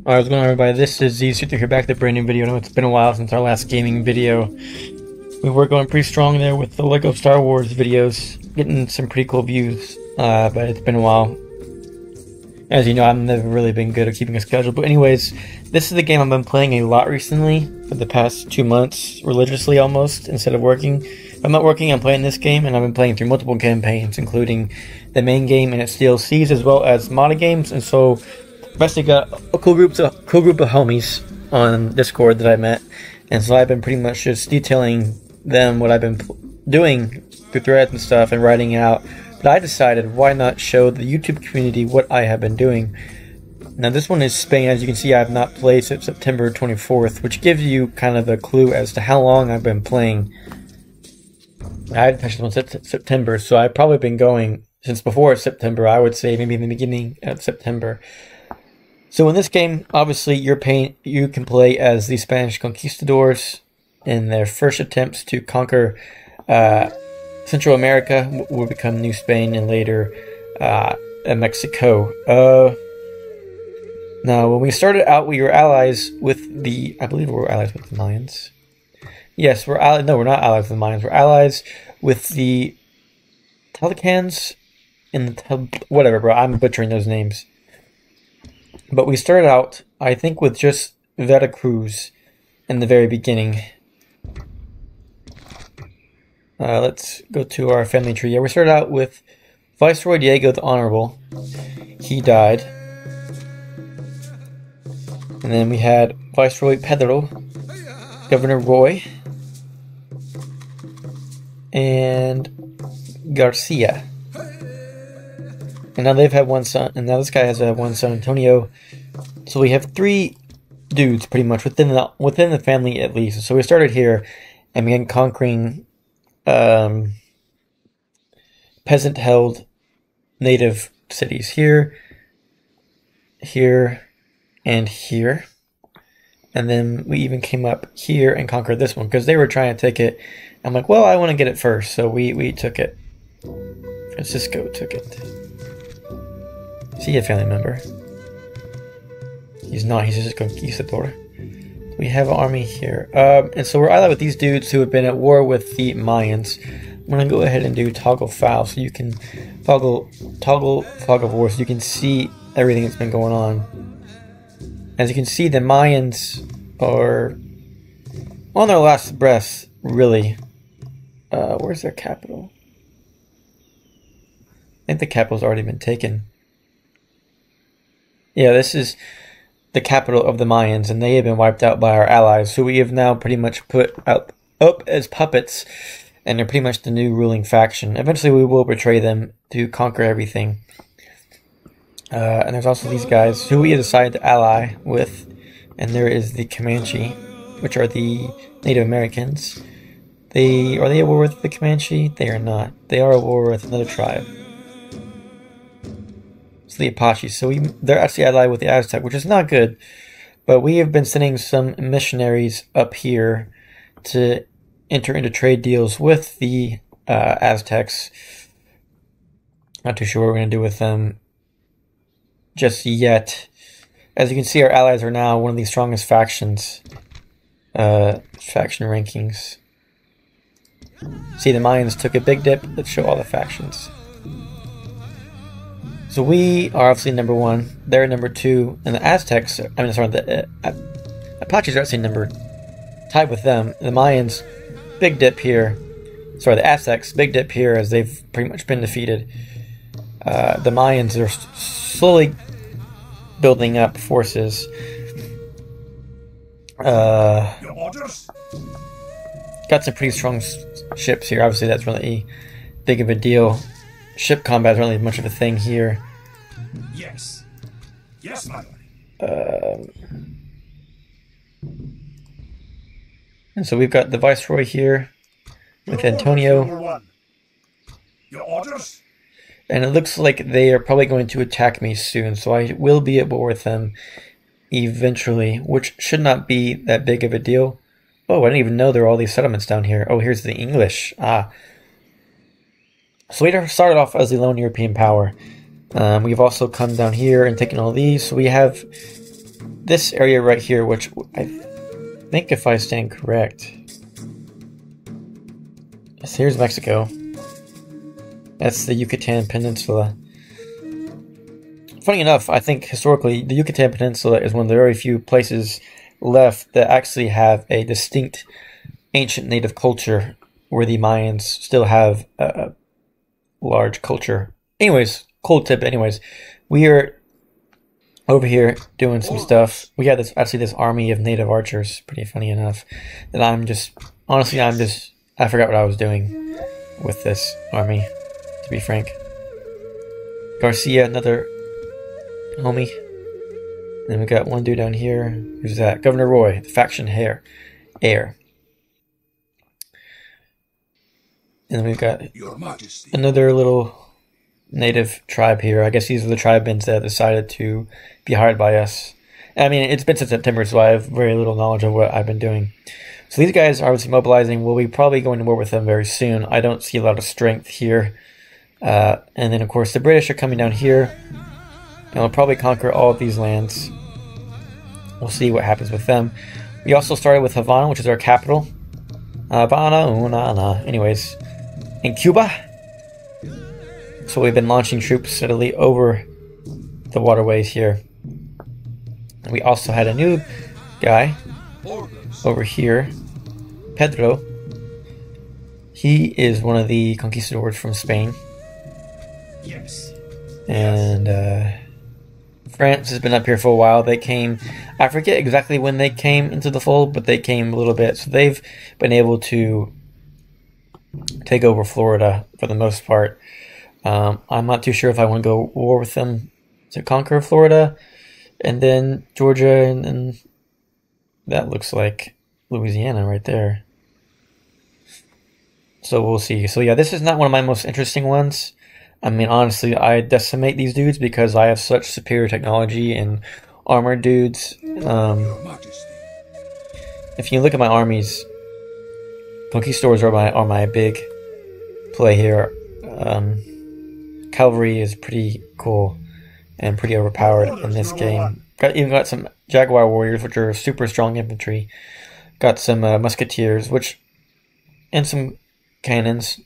Alright, what's going on, everybody? This is Z here, back with a brand new video. I know it's been a while since our last gaming video. We were going pretty strong there with the LEGO Star Wars videos, getting some pretty cool views, but it's been a while. As you know, I've never really been good at keeping a schedule. But anyways, this is the game I've been playing a lot recently, for the past 2 months, religiously almost, instead of working. If I'm not working, I'm playing this game, and I've been playing through multiple campaigns, including the main game and its DLCs, as well as modded games. And so I've actually got a cool group of homies on Discord that I met, and so I've been pretty much just detailing them what I've been doing through threads and stuff and writing it out. But I decided, why not show the YouTube community what I have been doing. Now this one is Spain. As you can see, I have not played since September 24th, which gives you kind of a clue as to how long I've been playing. I hadn't touched this one since September, so I've probably been going since before September. I would say maybe in the beginning of September. So in this game, obviously, you can play as the Spanish conquistadors in their first attempts to conquer Central America, will become New Spain, and later Mexico. Now, when we started out, we were allies with the, I believe we were allies with the Mayans. Yes, we're allies. No, we're not allies with the Mayans. We're allies with the Telecans and the whatever, bro. I'm butchering those names. But we started out, I think, with just Veracruz in the very beginning. Let's go to our family tree. Yeah, we started out with Viceroy Diego the Honorable. He died. And then we had Viceroy Pedro, Governor Roy, and Garcia. And now they've had one son, and now this guy has one son, Antonio. So we have 3 dudes, pretty much, within the family at least. So we started here and began conquering peasant-held native cities here, here, and here. And then we even came up here and conquered this one, because they were trying to take it. I'm like, well, I want to get it first, so we took it. Francisco took it. Is he a family member? He's not. He's just a conquistador. We have an army here. And so we're allied with these dudes who have been at war with the Mayans. I'm going to go ahead and do toggle file so you can toggle fog of war so you can see everything that's been going on. As you can see, the Mayans are on their last breath, really. Where's their capital? I think the capital's already been taken. Yeah, this is the capital of the Mayans, and they have been wiped out by our allies, who we have now pretty much put up as puppets, and they're pretty much the new ruling faction. Eventually we will betray them to conquer everything. And there's also these guys who we decided to ally with, and there is the Comanche, which are the Native Americans. Are they at war with the Comanche? They are not. They are at war with another tribe. The Apaches. So they're actually allied with the Aztec, which is not good, but we have been sending some missionaries up here to enter into trade deals with the Aztecs. Not too sure what we're going to do with them just yet. As you can see, our allies are now one of the strongest factions. Faction rankings. See, the Mayans took a big dip. Let's show all the factions. So we are obviously number 1, they're number 2, and the Aztecs, the Apaches are actually tied with them. The Mayans, big dip here. Sorry, the Aztecs, big dip here as they've pretty much been defeated. The Mayans are slowly building up forces. Got some pretty strong ships here. Obviously, that's really big of a deal. Ship combat is really much of a thing here. Yes. Yes, my lord. And so we've got the Viceroy here with Antonio. Your orders? And it looks like they are probably going to attack me soon, so I will be at war with them eventually, which should not be that big of a deal. Oh, I didn't even know there were all these settlements down here. Oh, here's the English. So we started off as the lone European power. We've also come down here and taken all these. So we have this area right here, which I think, if I stand correct, so here's Mexico. That's the Yucatan Peninsula. Funny enough, I think historically the Yucatan Peninsula is one of the very few places left that actually have a distinct ancient native culture, where the Mayans still have a large culture. Anyways, cool tip. Anyways, we are over here doing some stuff. We got this army of native archers. Pretty funny enough that honestly I forgot what I was doing with this army, to be frank. Garcia, another homie. And then we got one dude down here. Who's that? Governor Roy, the faction heir. And then we've got another little native tribe here. I guess these are the tribemans that decided to be hired by us. I mean, it's been since September, so I have very little knowledge of what I've been doing. So these guys are obviously mobilizing. We'll be probably going to war with them very soon. I don't see a lot of strength here. And then, of course, the British are coming down here. And we'll probably conquer all of these lands. We'll see what happens with them. We also started with Havana, which is our capital. Havana, una. Anyways, in Cuba. So we've been launching troops steadily over the waterways here. And we also had a new guy over here, Pedro. He is one of the conquistadors from Spain. Yes. And France has been up here for a while. They came, I forget exactly when they came into the fold, but they came a little bit. So they've been able to take over Florida for the most part. I'm not too sure if I want to go war with them to conquer Florida, and then Georgia, and that looks like Louisiana right there. So we'll see. So yeah, this is not one of my most interesting ones. I mean, honestly, I decimate these dudes because I have such superior technology and armored dudes. If you look at my armies, conquistadors are my big play here. Cavalry is pretty cool and pretty overpowered in this game. Even got some Jaguar warriors, which are super strong infantry. Got some musketeers, and some cannons.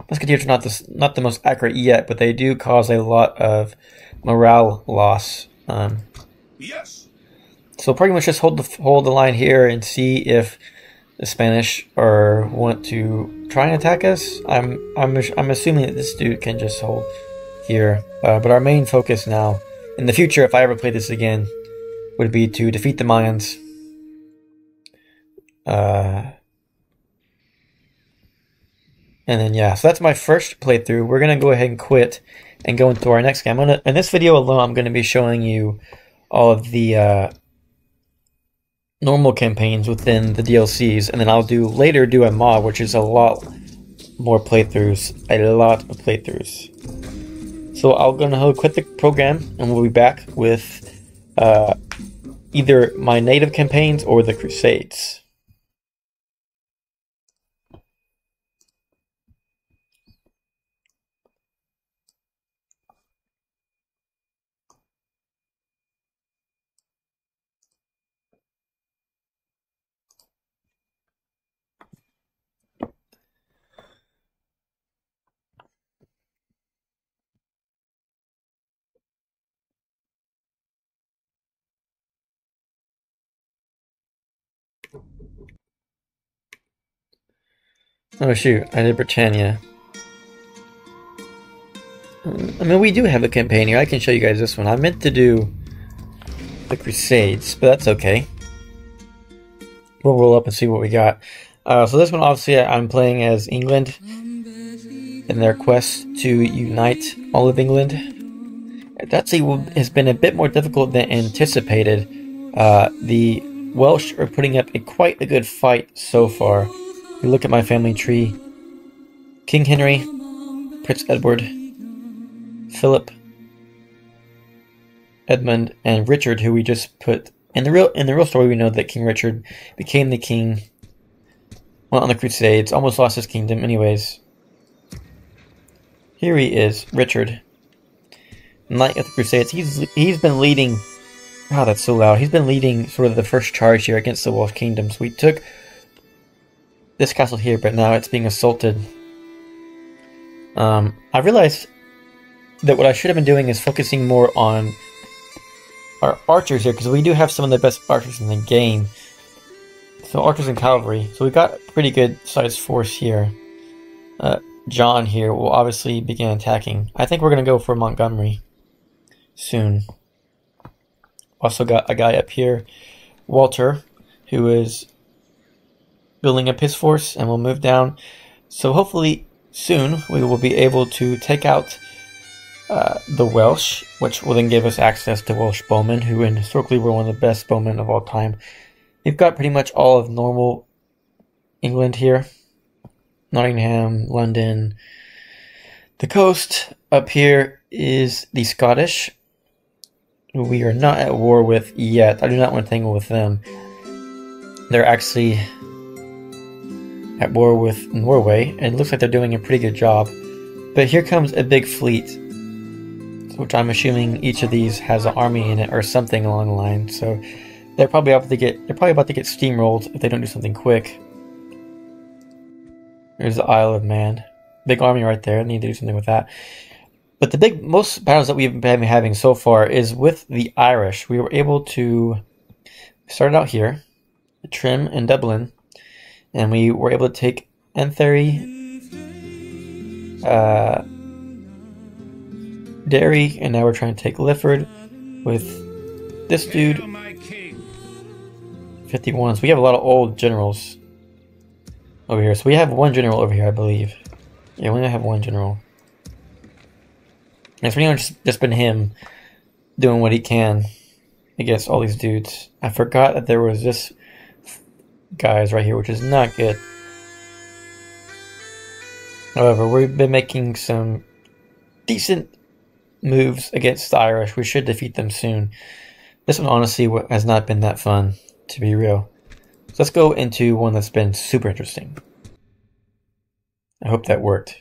Musketeers are not the most accurate yet, but they do cause a lot of morale loss. Yes. So pretty much just hold the line here and see if the Spanish want to try and attack us. I'm assuming that this dude can just hold here, but our main focus now, in the future, if I ever play this again, would be to defeat the Mayans. And then yeah, so that's my first playthrough. We're gonna go ahead and quit and go into our next game. In this video alone, I'm gonna be showing you all of the normal campaigns within the DLCs, and then I'll later do a mod, which is a lot more playthroughs, So I'm gonna quit the program, and we'll be back with either my native campaigns or the Crusades. Oh shoot, I did Britannia. I mean, we do have a campaign here. I can show you guys this one. I meant to do the Crusades, but that's okay. We'll roll up and see what we got. So this one, obviously, I'm playing as England in their quest to unite all of England. It actually has been a bit more difficult than anticipated. The Welsh are putting up quite a good fight so far. If you look at my family tree, King Henry, Prince Edward, Philip, Edmund, and Richard, who we just put in the real story. We know that King Richard became the king, went on the Crusades, almost lost his kingdom. Anyways, here he is, Richard, Knight of the Crusades. He's been leading Wow, that's so loud. He's been leading sort of the first charge here against the Welsh kingdoms. We took this castle here, but now it's being assaulted. I realized that what I should have been doing is focusing more on our archers here, because we do have some of the best archers in the game. So archers and cavalry. So we've got a pretty good sized force here. John here will obviously begin attacking. I think we're going to go for Montgomery soon. Also got a guy up here, Walter, who is building up his force, and will move down. So hopefully soon we will be able to take out the Welsh, which will then give us access to Welsh bowmen, who historically were one of the best bowmen of all time. We've got pretty much all of normal England here. Nottingham, London. The coast up here is the Scottish, who we are not at war with yet. I do not want to tangle with them. They're actually at war with Norway, and it looks like they're doing a pretty good job. But here comes a big fleet, which I'm assuming each of these has an army in it or something along the line. So they're probably about to get steamrolled if they don't do something quick. There's the Isle of Man. Big army right there. I need to do something with that. But the most battles that we've been having so far is with the Irish. We were able to start out here, Trim and Dublin, and we were able to take Enthery, Derry, and now we're trying to take Lifford with this dude. 51. So we have a lot of old generals over here. So we have one general over here, I believe. Yeah, we only have one general. And it's pretty much just been him doing what he can against all these dudes. I forgot that there was this guys right here, which is not good. However, we've been making some decent moves against the Irish. We should defeat them soon. This one honestly has not been that fun, to be real. So let's go into one that's been super interesting. I hope that worked.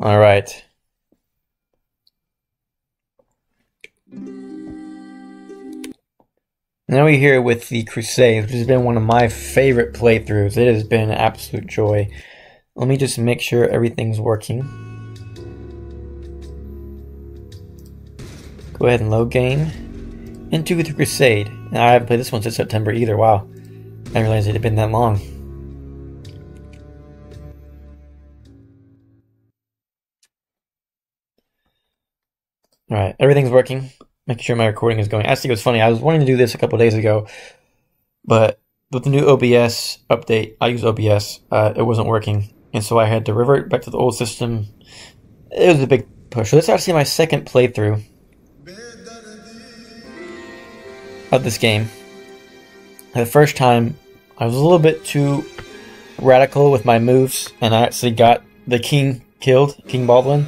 All right. Now we're here with the Crusades, which has been one of my favorite playthroughs. It has been an absolute joy. Let me just make sure everything's working. Go ahead and load game into the Crusade. Now, I haven't played this one since September either. Wow. I didn't realize it had been that long. Alright, everything's working. Making sure my recording is going. Actually, it was funny. I was wanting to do this a couple days ago, but with the new OBS update, I use OBS, it wasn't working. And so I had to revert back to the old system. It was a big push. So this is actually my second playthrough of this game. The first time, I was a little bit too radical with my moves, and I actually got the king killed, King Baldwin.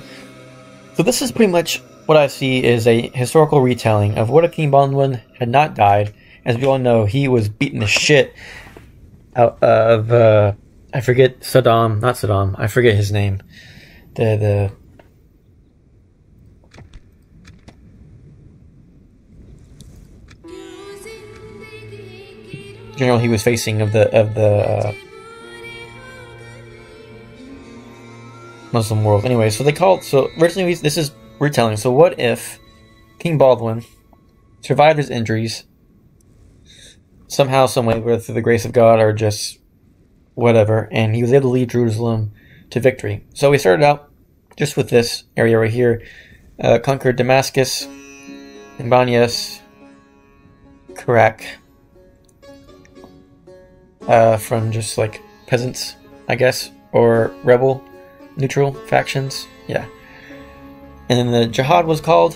So this is pretty much what I see is a historical retelling of what if King Baldwin had not died. As we all know, he was beating the shit out of, I forget, not Saddam, I forget his name. The general he was facing of the Muslim world. Anyway, so originally this is retelling. So what if King Baldwin survived his injuries somehow, someway, whether through the grace of God or just whatever, and he was able to lead Jerusalem to victory. So we started out just with this area right here, conquered Damascus, Banyas, Karak, from just like peasants, I guess, or rebel, neutral factions, yeah. And then the jihad was called.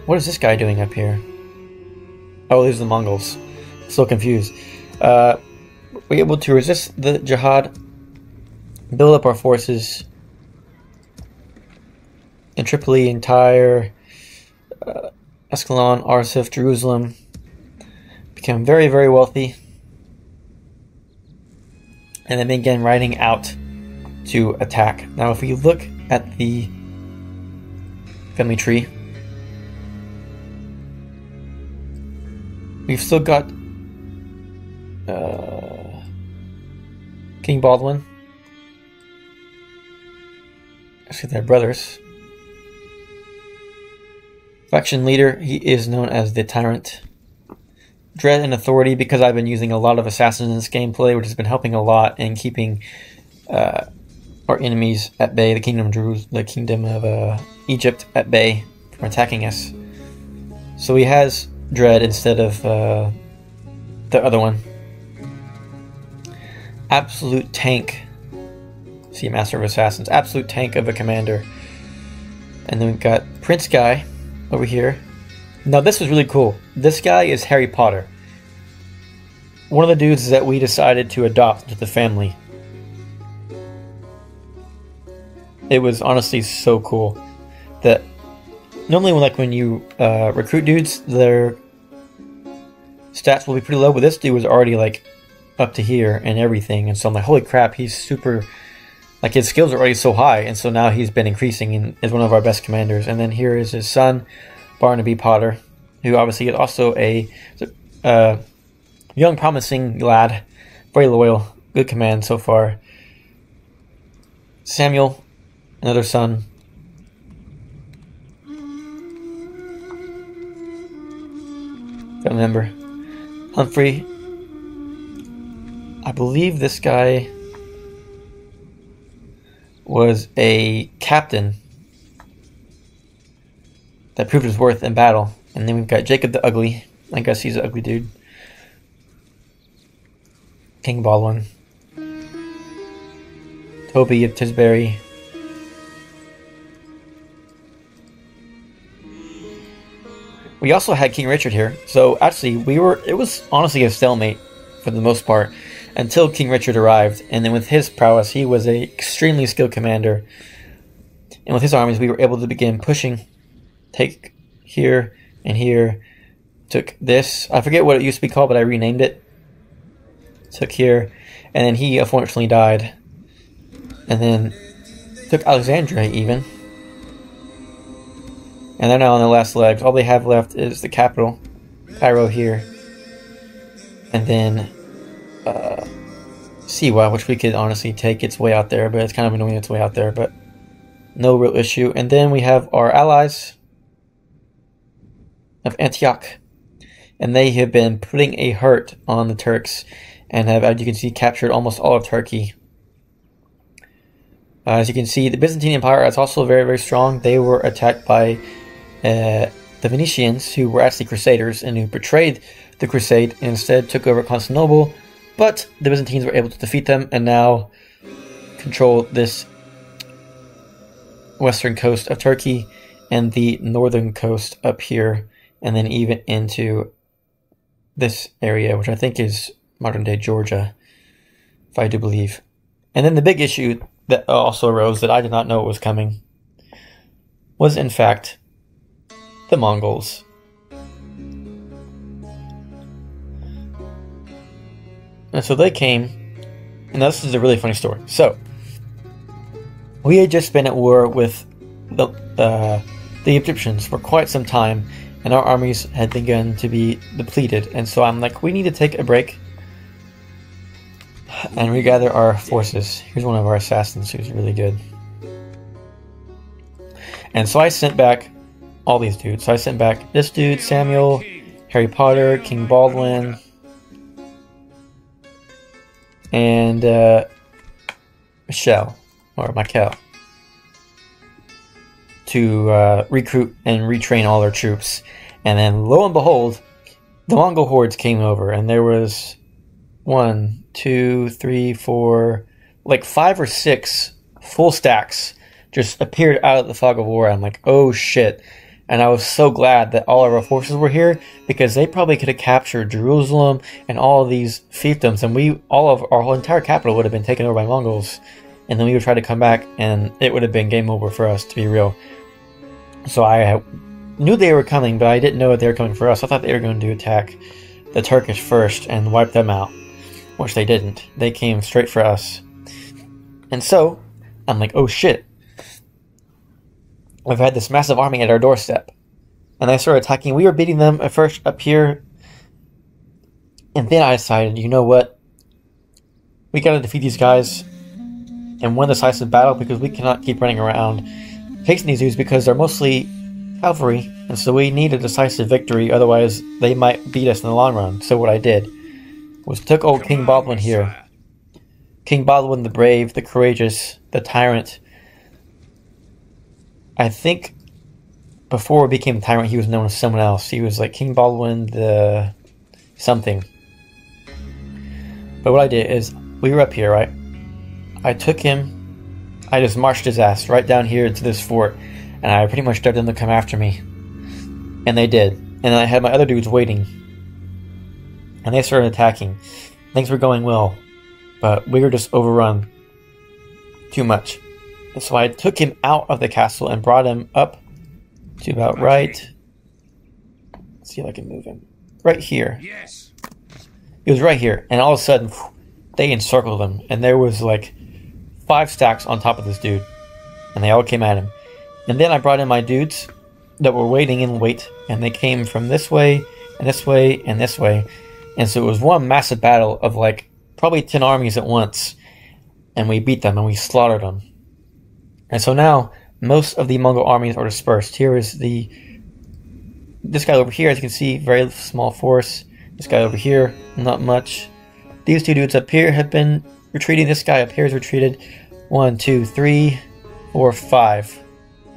What is this guy doing up here? Oh, these are the Mongols. So confused. We're able to resist the jihad, build up our forces, in Tripoli, in Tyre, Ascalon, Arsuf, Jerusalem. Became very, very wealthy. And then began riding out to attack. Now, if we look at the family tree, we've still got King Baldwin. Actually, they're brothers. Faction leader, he is known as the Tyrant. Dread and Authority, because I've been using a lot of assassins in this gameplay, which has been helping a lot in keeping our enemies at bay, the kingdom of Egypt at bay from attacking us. So he has Dread instead of the other one. Absolute tank. See, Master of Assassins. Absolute tank of a commander. And then we've got Prince Guy over here. Now this was really cool. This guy is Harry Potter. One of the dudes that we decided to adopt into the family. It was honestly so cool that normally when you recruit dudes, their stats will be pretty low, but this dude was already like up to here and everything, and so I'm like, holy crap, he's super, like his skills are already so high, and so now he's been increasing and is one of our best commanders. And then here is his son, Barnaby Potter, who obviously is also a young, promising lad, very loyal, good command so far. Samuel, another son. Don't remember. Humphrey. I believe this guy was a captain that proved his worth in battle. And then we've got Jacob the Ugly. I guess he's an ugly dude. King Baldwin. Toby of Tisbury. We also had King Richard here. So actually it was honestly a stalemate for the most part until King Richard arrived. And then with his prowess, he was an extremely skilled commander. And with his armies, we were able to begin pushing. Take here and here. Took this. I forget what it used to be called, but I renamed it. Took here. And then he unfortunately died. And then took Alexandria even. And they're now on their last legs. All they have left is the capital, Cairo here. And then Siwa, which we could honestly take its way out there, but it's kind of annoying its way out there, but no real issue. And then we have our allies of Antioch. And they have been putting a hurt on the Turks and have, as you can see, captured almost all of Turkey. As you can see, the Byzantine Empire is also very, very strong. They were attacked by the Venetians, who were actually Crusaders and who betrayed the Crusade and instead took over Constantinople. But the Byzantines were able to defeat them and now control this western coast of Turkey and the northern coast up here, and then even into this area, which I think is modern-day Georgia, if I do believe. And then the big issue that also arose that I did not know was coming was, in fact, the Mongols. And so they came, and this is a really funny story. So, we had just been at war with the Egyptians for quite some time, and our armies had begun to be depleted. And so I'm like, we need to take a break and regather our forces. Here's one of our assassins who's really good. And so I sent back all these dudes. So I sent back this dude, Samuel, Harry Potter, King Baldwin, and Michael to recruit and retrain all their troops. And then lo and behold, the Mongol hordes came over, and there was 1, 2, 3, 4, like 5 or 6 full stacks just appeared out of the fog of war. I'm like, oh shit. And I was so glad that all of our forces were here, because they probably could have captured Jerusalem and all of these fiefdoms, and our whole entire capital would have been taken over by Mongols. And then we would try to come back, and it would have been game over for us, to be real. So I knew they were coming, but I didn't know that they were coming for us. I thought they were going to attack the Turkish first and wipe them out, which they didn't. They came straight for us. And so, I'm like, oh shit. We've had this massive army at our doorstep. And they started attacking. We were beating them at first up here. And then I decided, you know what? We gotta defeat these guys in one decisive battle, because we cannot keep running around chasing these dudes, because they're mostly cavalry. And so we need a decisive victory, otherwise they might beat us in the long run. So what I did was took old King Baldwin here. King Baldwin the Brave, the Courageous, the Tyrant. I think before he became Tyrant, he was known as someone else. He was like King Baldwin the something. But what I did is, we were up here, right? I took him, I just marched his ass right down here to this fort, and I pretty much dared them to come after me. And they did. And I had my other dudes waiting. And they started attacking. Things were going well, but we were just overrun too much. And so I took him out of the castle and brought him up to about right. Let's see if I can move him. Right here. Yes. He was right here, and all of a sudden, they encircled him, and there was like 5 stacks on top of this dude, and they all came at him. And then I brought in my dudes that were waiting in wait, and they came from this way, and this way, and this way. And so it was one massive battle of like probably 10 armies at once, and we beat them, and we slaughtered them. And so now, most of the Mongol armies are dispersed. Here is this guy over here, as you can see, very small force. This guy over here, not much. These 2 dudes up here have been retreating. This guy up here is retreated. 1, 2, 3, 4, 5,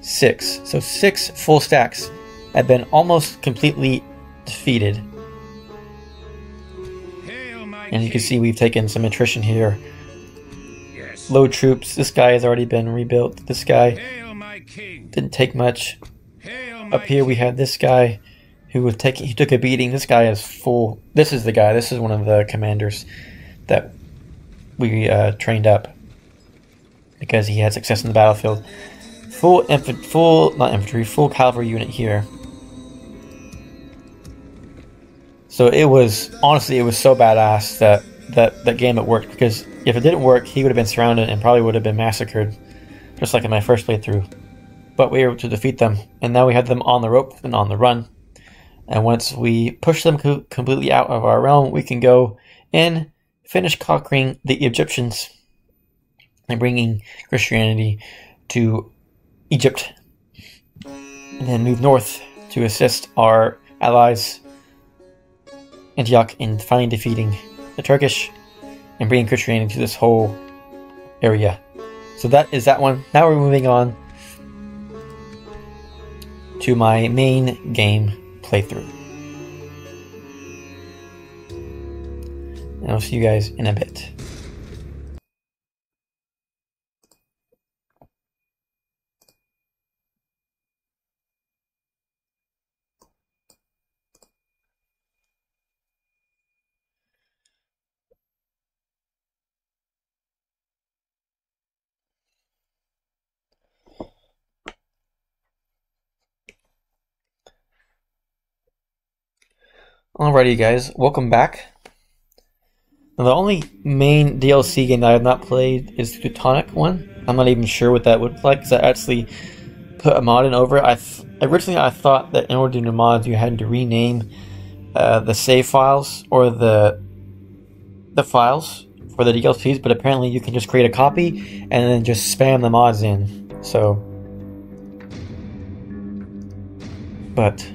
6. So 6 full stacks have been almost completely defeated. And you can see we've taken some attrition here. Yes. Low troops. This guy has already been rebuilt. This guy didn't take much. Up here we had this guy who he took a beating. This guy is full. This is the guy. This is one of the commanders that we trained up because he had success in the battlefield. Full cavalry unit here. So it was, honestly, it was so badass that game it worked, because if it didn't work, he would have been surrounded and probably would have been massacred, just like in my first playthrough. But we were able to defeat them, and now we had them on the rope and on the run. And once we push them completely out of our realm, we can go and finish conquering the Egyptians and bringing Christianity to Egypt. And then move north to assist our allies, Antioch, in finally defeating the Turkish and bringing Christianity to this whole area. So that is that one. Now we're moving on to my main game playthrough. And I'll see you guys in a bit. Alrighty guys, welcome back. Now, the only main DLC game that I have not played is the Teutonic one. I'm not even sure what that would look like, because I actually put a mod in over it. Originally I thought that in order to do mods you had to rename the save files or the files for the DLCs, but apparently you can just create a copy and then just spam the mods in. So, but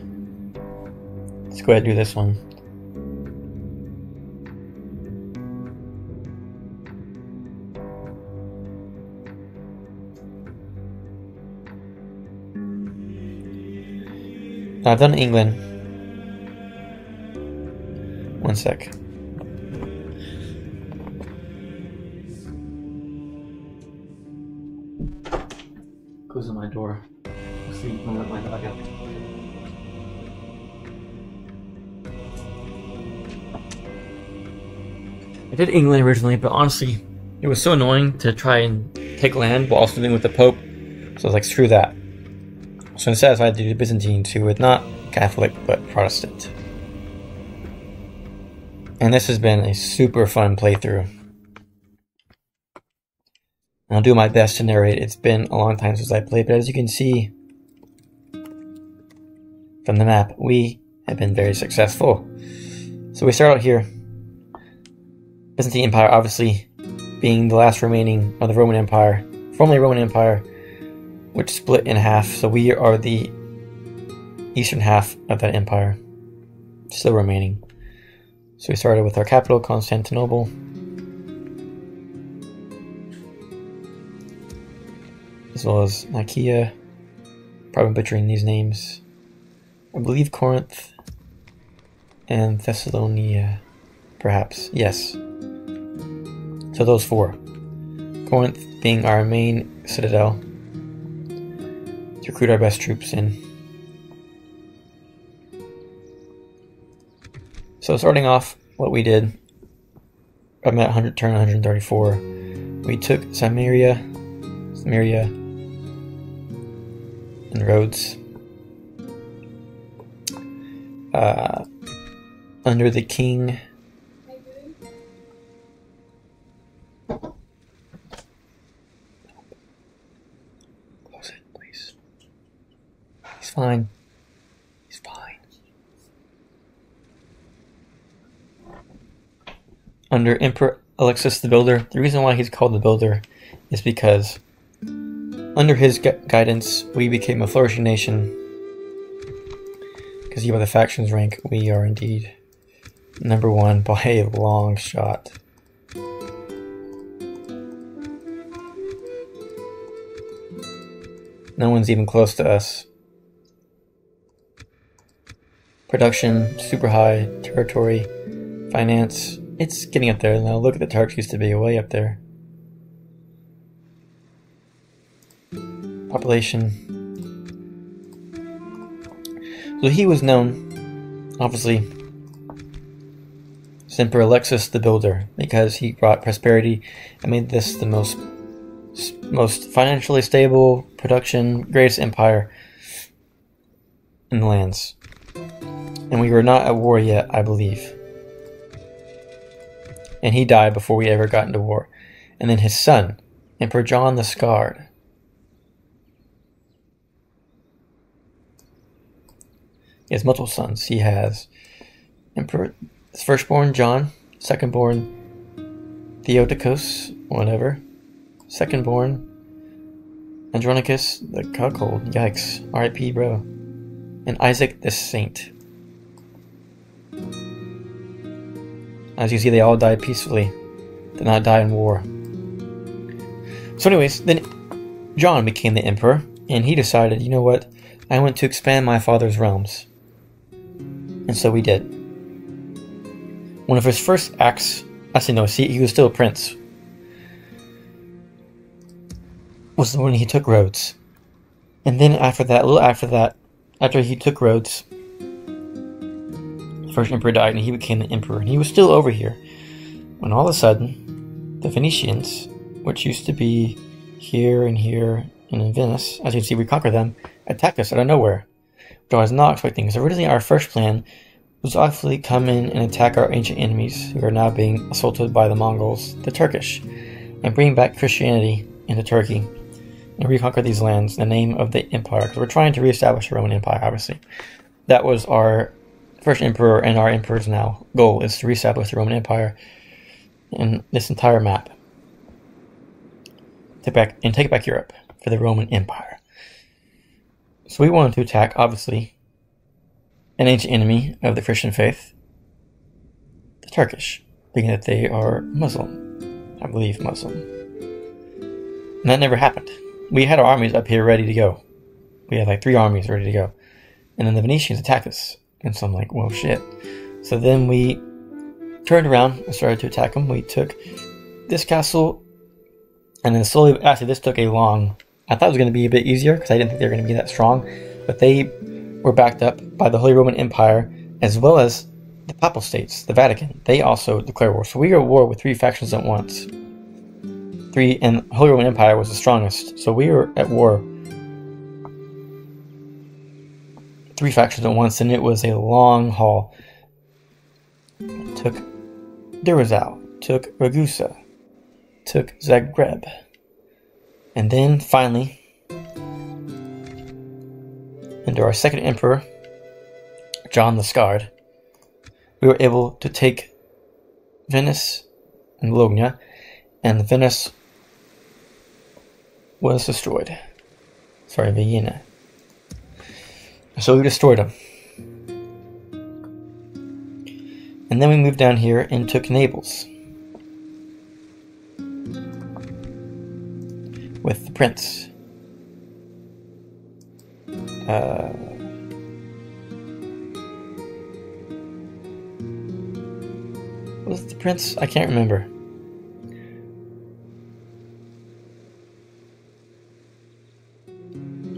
let's go ahead and do this one. I've done England. One sec. Closing my door. Let's see. I'll let my dog out. I did England originally, but honestly, it was so annoying to try and take land while also dealing with the Pope. So I was like, screw that. So instead I decided to do the Byzantines, who were not Catholic but Protestant. And this has been a super fun playthrough. I'll do my best to narrate. It's been a long time since I played, but as you can see from the map, we have been very successful. So we start out here. Byzantine Empire, obviously, being the last remaining of the Roman Empire, formerly Roman Empire, which split in half. So we are the eastern half of that empire, still remaining. So we started with our capital, Constantinople. As well as Nicaea, probably butchering these names. I believe Corinth and Thessalonica, perhaps. Yes. So those four. Corinth being our main citadel to recruit our best troops in. So starting off, what we did, I'm at 134. We took Samaria, and Rhodes. Under the king close it, please. He's fine. He's fine. Under Emperor Alexis the Builder. The reason why he's called the Builder is because under his guidance we became a flourishing nation. Because you by the factions rank, we are indeed #1 by a long shot. No one's even close to us. Production, super high. Territory, finance, it's getting up there. Now look at the Turks, used to be way up there. Population. So he was known, obviously, as Emperor Alexis the Builder, because he brought prosperity and made this the most financially stable, production, greatest empire in the lands. And we were not at war yet, I believe. And he died before we ever got into war. And then his son, Emperor John the Scarred. He has multiple sons. He has Emperor, his firstborn John, secondborn Theotokos, whatever, secondborn Andronicus the Cuckold, yikes, R.I.P. bro, and Isaac the Saint. As you see, they all died peacefully, did not die in war. So anyways, then John became the emperor, and he decided, you know what, I want to expand my father's realms. And so we did. One of his first acts, actually no, see, he was still a prince, was when he took Rhodes. And then after that, a little after that, after he took Rhodes, the first emperor died and he became the emperor. And he was still over here when all of a sudden, the Phoenicians, which used to be here and here and in Venice, as you can see, we conquered them, attacked us out of nowhere. Which I was not expecting, because originally our first plan was to actually come in and attack our ancient enemies who are now being assaulted by the Mongols, the Turkish, and bring back Christianity into Turkey and reconquer these lands in the name of the empire, because we're trying to reestablish the Roman Empire, obviously. That was our first emperor and our emperor's now goal, is to reestablish the Roman Empire in this entire map. Take back Europe for the Roman Empire. So we wanted to attack, obviously, an ancient enemy of the Christian faith, the Turkish, being that they are Muslim, I believe Muslim. And that never happened. We had our armies up here ready to go. We had like 3 armies ready to go. And then the Venetians attacked us. And so I'm like, well, shit. So then we turned around and started to attack them. We took this castle, and then slowly, actually this took a long, I thought it was going to be a bit easier because I didn't think they were going to be that strong, but they were backed up by the Holy Roman Empire as well as the Papal States, the Vatican. They also declared war. So we were at war with 3 factions at once. And the Holy Roman Empire was the strongest. So we were at war 3 factions at once, and it was a long haul. Took Durazzo, took Ragusa, took Zagreb, and then finally, under our second emperor, John the Scarred, we were able to take Venice and Bologna, and Venice was destroyed. Sorry, Vienna. So we destroyed them. And then we moved down here and took Naples with the prince. Was it the prince? I can't remember.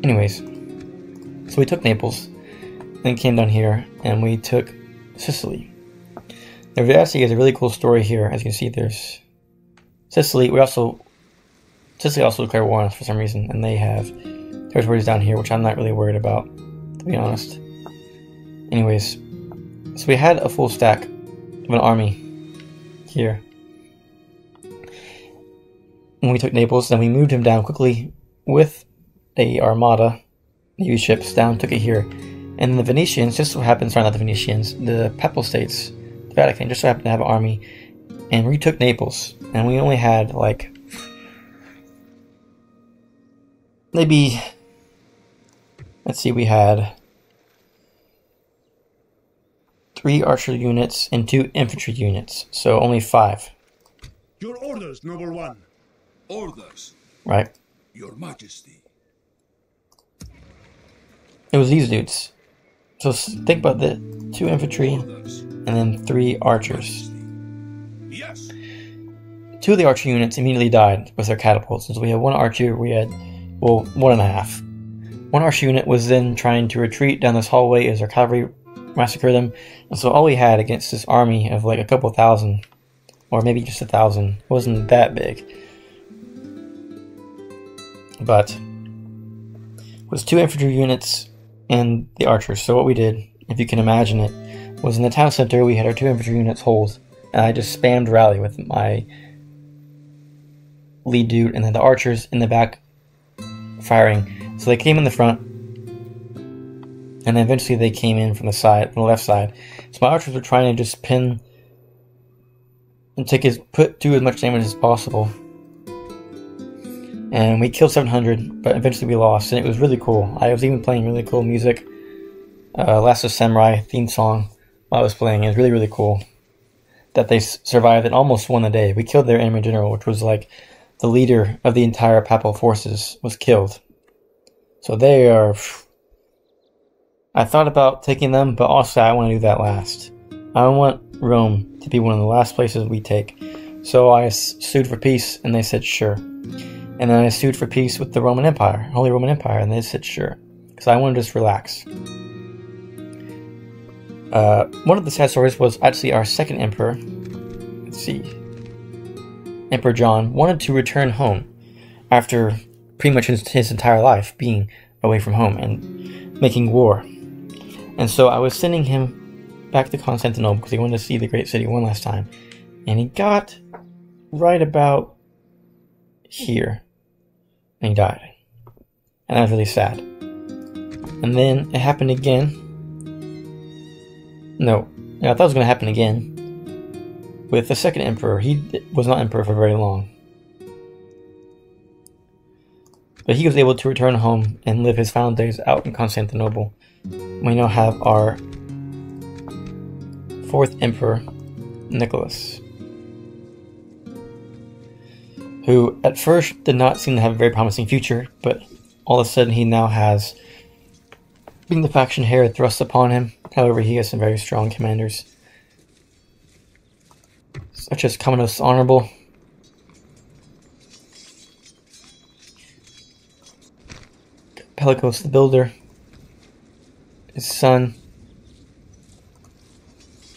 Anyways, so we took Naples, then came down here, and we took Sicily. There actually is a really cool story here. As you can see, there's Sicily. Sicily also declared war on us for some reason, and they have territories down here, which I'm not really worried about, to be honest. Anyways, so we had a full stack of an army here. When we took Naples, then we moved him down quickly with a armada, Navy ships down, took it here. And the Venetians, just so happens, sorry, not the Venetians, the Papal States, the Vatican, just so happened to have an army, and we took Naples. And we only had, like, maybe, let's see, we had 3 archer units and 2 infantry units, so only 5. Your orders, noble one. Orders. Right? Your Majesty. It was these dudes. So think about the 2 infantry and then 3 archers. Yes. 2 of the archer units immediately died with their catapults. And so we had 1 archer, we had, well, 1.5. 1 archer unit was then trying to retreat down this hallway as our cavalry massacred them. And so all we had against this army of like a couple thousand, or maybe just 1,000, wasn't that big. But it was 2 infantry units and the archers. So what we did, if you can imagine it, was in the town center we had our 2 infantry units hold, and I just spammed rally with my lead dude, and then the archers in the back firing. So they came in the front, and then eventually they came in from the side, from the left side. So my archers were trying to just pin and do as much damage as possible. And we killed 700, but eventually we lost, and it was really cool. I was even playing really cool music. Last of Samurai theme song while I was playing. It was really, really cool that they survived and almost won the day. We killed their enemy general, which was like the leader of the entire papal forces was killed. So they are... I thought about taking them, but also I want to do that last. I want Rome to be one of the last places we take. So I sued for peace, and they said sure. And then I sued for peace with the Roman Empire, Holy Roman Empire, and they said sure. Because I want to just relax. One of the sad stories was actually our second emperor, let's see, Emperor John, wanted to return home after pretty much his entire life being away from home and making war. And so I was sending him back to Constantinople because he wanted to see the great city one last time. And he got right about here. And he died. And that was really sad. And then it happened again. No, I thought it was going to happen again with the second emperor. He was not emperor for very long. But he was able to return home and live his final days out in Constantinople. We now have our 4th emperor, Nicholas, who at first did not seem to have a very promising future, but all of a sudden he now has, being the faction heir, thrust upon him. However, he has some very strong commanders, such as Commodus Honorable, Pelicos the Builder, his son,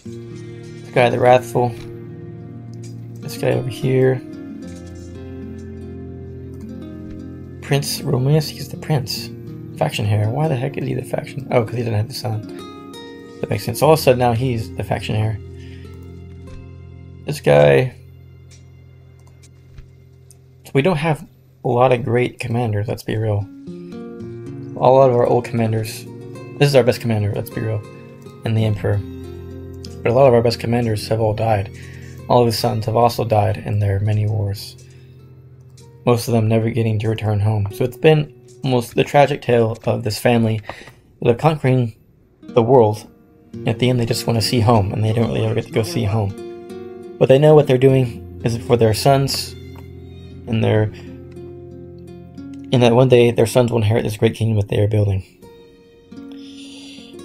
this guy the Wrathful, this guy over here, Prince Romanus, he's the prince. Faction heir. Why the heck is he the faction? Oh, because he doesn't have the son. That makes sense. So all of a sudden now he's the faction heir. This guy... We don't have a lot of great commanders, let's be real. A lot of our old commanders... This is our best commander, let's be real. And the Emperor. But a lot of our best commanders have all died. All of his sons have also died in their many wars. Most of them never getting to return home. So it's been almost the tragic tale of this family. They're conquering the world. At the end they just want to see home, and they don't really ever get to go see home. But they know what they're doing is for their sons, and that one day their sons will inherit this great kingdom that they are building.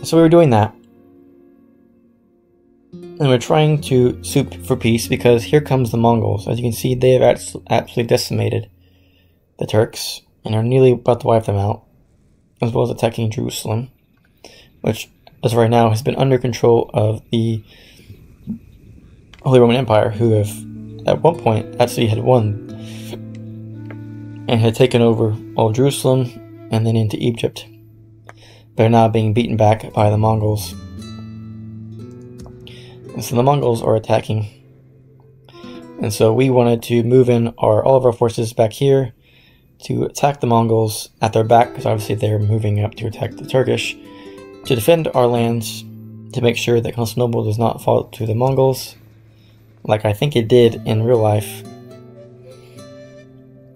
So we were doing that. And we're trying to sue for peace because here comes the Mongols. As you can see, they have absolutely decimated the Turks and are nearly about to wipe them out, as well as attacking Jerusalem, which, as of right now, has been under control of the Holy Roman Empire, who have, at one point, actually had won and had taken over all of Jerusalem and then into Egypt. They're now being beaten back by the Mongols. And so the Mongols are attacking. And so we wanted to move in all of our forces back here to attack the Mongols at their back, because obviously they're moving up to attack the Turkish, to defend our lands, to make sure that Constantinople does not fall to the Mongols, like I think it did in real life.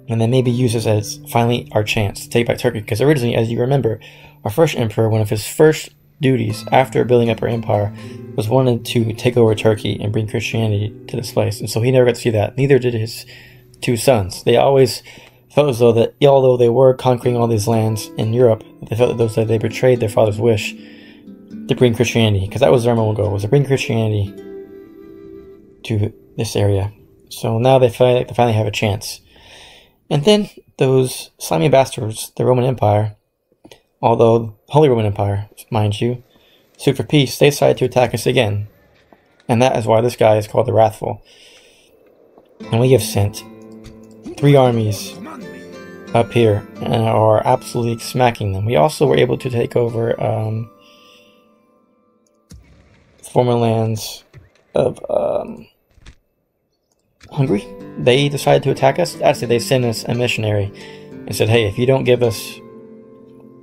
And then maybe use this as finally our chance to take back Turkey, because originally, as you remember, our first emperor, one of his first duties after building up our empire was wanted to take over Turkey and bring Christianity to this place, and so he never got to see that. Neither did his two sons. They always felt as though that, although they were conquering all these lands in Europe, they felt as though they betrayed their father's wish to bring Christianity, because that was their main goal, was to bring Christianity to this area. So now they finally have a chance. And then those slimy bastards, the Roman Empire, although Holy Roman Empire, mind you, sued for peace, they decided to attack us again. And that is why this guy is called the Wrathful. And we have sent 3 armies up here and are absolutely smacking them. We also were able to take over former lands of Hungary. They decided to attack us. Actually, they sent us a missionary and said, hey, if you don't give us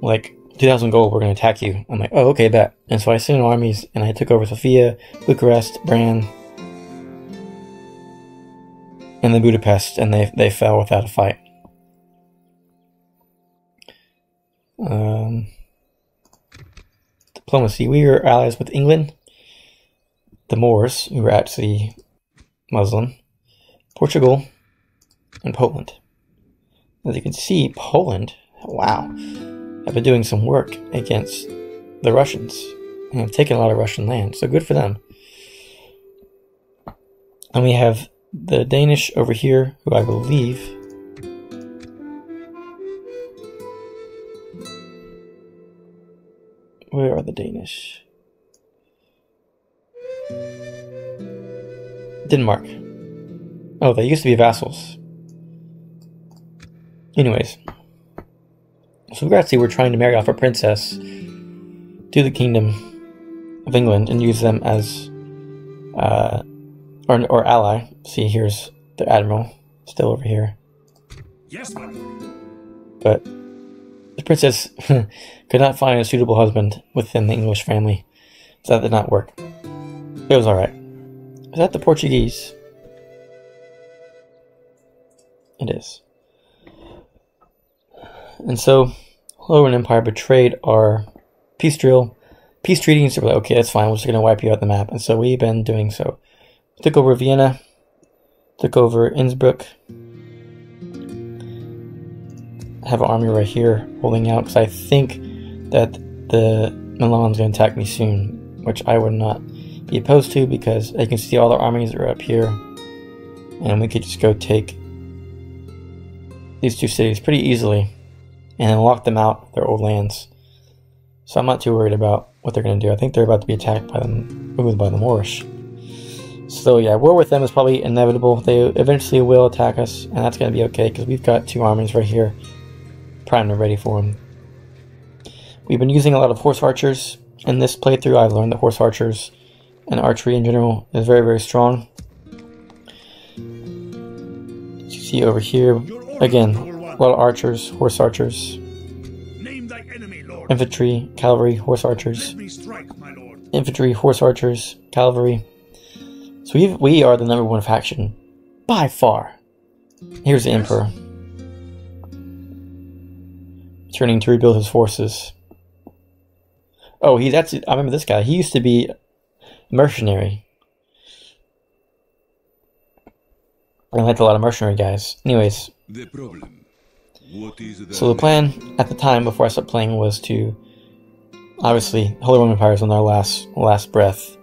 like 2,000 gold, we're going to attack you. I'm like, oh, okay, bet. And so I sent in armies, and I took over Sofia, Bucharest, Bran, and then Budapest, and they fell without a fight. Diplomacy. We were allies with England, the Moors, who were actually Muslim, Portugal, and Poland. As you can see, Poland, wow, have been doing some work against the Russians and have taken a lot of Russian land, so good for them. And we have the Danish over here, who I believe where are the Danish? Denmark. Oh, they used to be vassals. Anyways, so we're trying to marry off a princess to the Kingdom of England and use them as or ally. See, here's the admiral still over here. Yes, ma'am. But the princess could not find a suitable husband within the English family, so that did not work. It was alright. Is that the Portuguese? It is. And so, Holy Roman Empire betrayed our peace treaties. So we're like, okay, that's fine, we're just going to wipe you out the map. And so we've been doing so. Took over Vienna, took over Innsbruck. I have an army right here holding out because I think that the Milan's going to attack me soon, which I would not be opposed to, because you can see all the armies are up here, and we could just go take these 2 cities pretty easily and then lock them out of their old lands. So I'm not too worried about what they're going to do. I think they're about to be attacked by the Moorish. So yeah, war with them is probably inevitable. They eventually will attack us, and that's going to be okay, because we've got 2 armies right here primed and ready for them. We've been using a lot of horse archers. In this playthrough, I've learned that horse archers and archery in general is very, very strong. As you see over here, again, a lot of archers, horse archers, infantry, cavalry, horse archers, infantry, horse archers, cavalry. So we are the #1 faction by far. Here's the Emperor, returning to rebuild his forces. Oh, I remember this guy. He used to be a mercenary. I liked a lot of mercenary guys. Anyways, so the plan at the time before I stopped playing was to, obviously, Holy Roman Empire is on their last breath.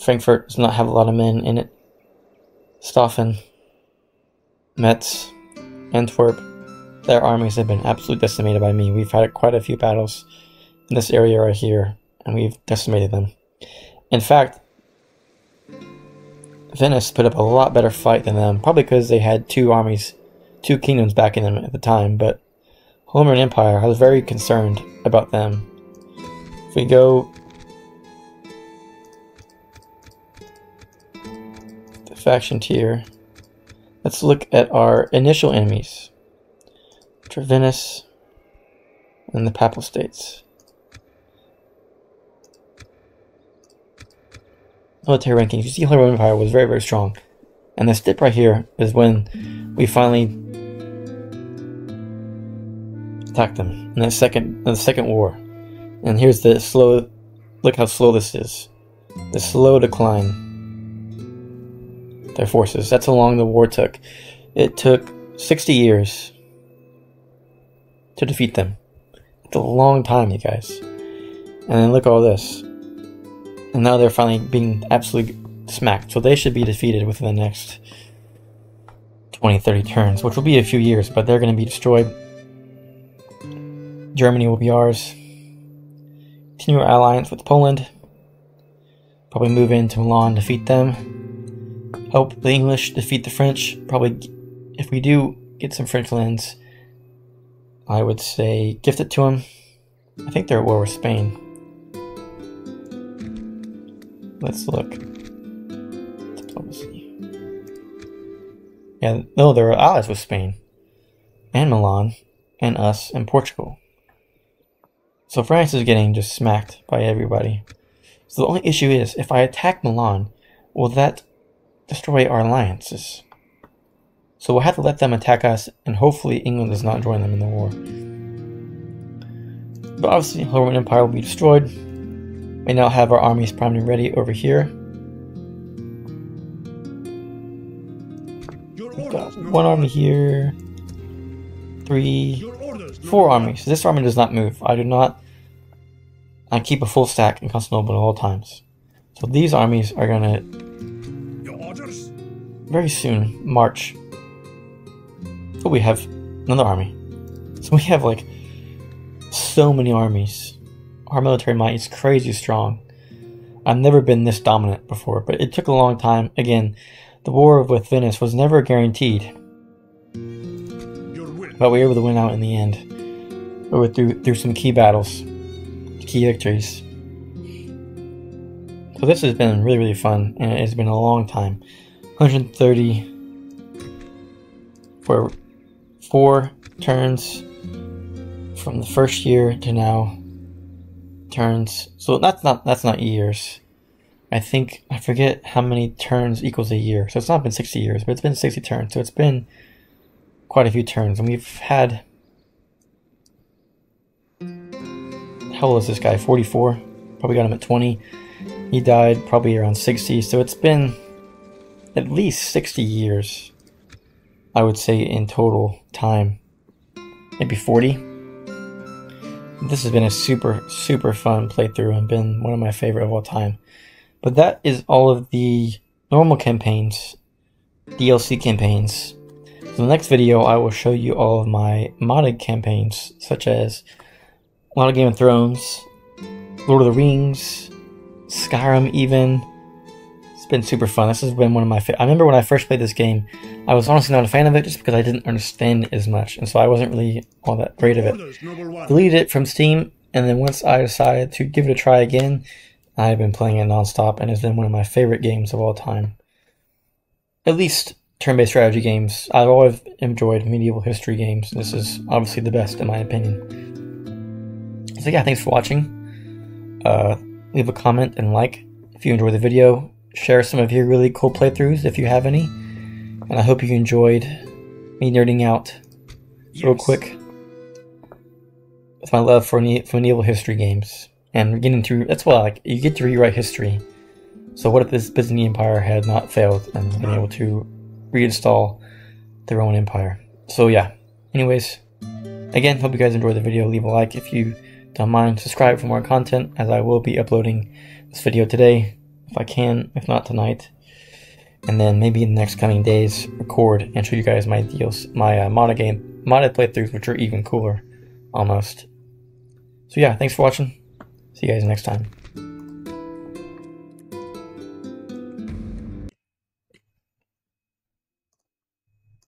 Frankfurt does not have a lot of men in it. Staufen, Metz, Antwerp, their armies have been absolutely decimated by me. We've had quite a few battles in this area right here, and we've decimated them. In fact, Venice put up a lot better fight than them, probably because they had two kingdoms backing them at the time, but Holy Roman Empire, I was very concerned about them. If we go the faction tier, let's look at our initial enemies, which are Venice and the Papal States. Military rankings. You see Holy Roman Empire was very, very strong. And this dip right here is when we finally attacked them in the second war. And here's the slow, look how slow this is. The slow decline. Their forces. That's how long the war took. It took 60 years to defeat them. It's a long time, you guys. And then look at all this. And now they're finally being absolutely smacked. So they should be defeated within the next 20-30 turns, which will be a few years, but they're going to be destroyed. Germany will be ours. Continue our alliance with Poland. Probably move into Milan, defeat them. Help the English defeat the French. Probably, if we do get some French lands, I would say gift it to them. I think they're at war with Spain. Let's look. Diplomacy. Yeah, no, they're allies with Spain. And Milan. And us. And Portugal. So France is getting just smacked by everybody. So the only issue is, if I attack Milan, will that destroy our alliances? So we'll have to let them attack us, and hopefully England does not join them in the war. But obviously, the Roman Empire will be destroyed. We now have our armies primed and ready over here. We've got one army here, 3, 4 armies. This army does not move. I keep a full stack in Constantinople at all times. So these armies are gonna very soon march. Oh, we have another army. So we have like so many armies. Our military might is crazy strong. I've never been this dominant before, but it took a long time. Again, the war with Venice was never guaranteed. But we were able to win out in the end. We were through some key battles, key victories. So this has been really, really fun, and it's been a long time. 130 for 4 turns from the first year to now. Turns. So that's not years. I forget how many turns equals a year. So it's not been 60 years, but it's been 60 turns. So it's been quite a few turns, and we've had, how old is this guy? 44. Probably got him at 20. He died probably around 60. So it's been at least 60 years, I would say, in total time. Maybe 40. This has been a super, super fun playthrough and been one of my favorite of all time. But that is all of the normal campaigns, DLC campaigns. So in the next video, I will show you all of my modded campaigns, such as a lot of Game of Thrones, Lord of the Rings, Skyrim even. It's been super fun. This has been one of my favorites. I remember when I first played this game, I was honestly not a fan of it just because I didn't understand it as much, and so I wasn't really all that great of it. Deleted it from Steam And then once I decided to give it a try again, I've been playing it nonstop, and it's been one of my favorite games of all time. At least turn-based strategy games. I've always enjoyed medieval history games. This is obviously the best in my opinion. So yeah, thanks for watching. Leave a comment and like if you enjoyed the video. Share some of your really cool playthroughs if you have any. And I hope you enjoyed me nerding out real quick with my love for medieval history games. And getting to, that's why, like, you get to rewrite history. So what if this Byzantine Empire had not failed and been able to reinstall their own empire? So yeah, anyways, again, hope you guys enjoyed the video. Leave a like if you don't mind. Subscribe for more content, as I will be uploading this video today, if I can, if not tonight. And then maybe in the next coming days, record and show you guys my deals, my modded playthroughs, which are even cooler, almost. So yeah, thanks for watching. See you guys next time.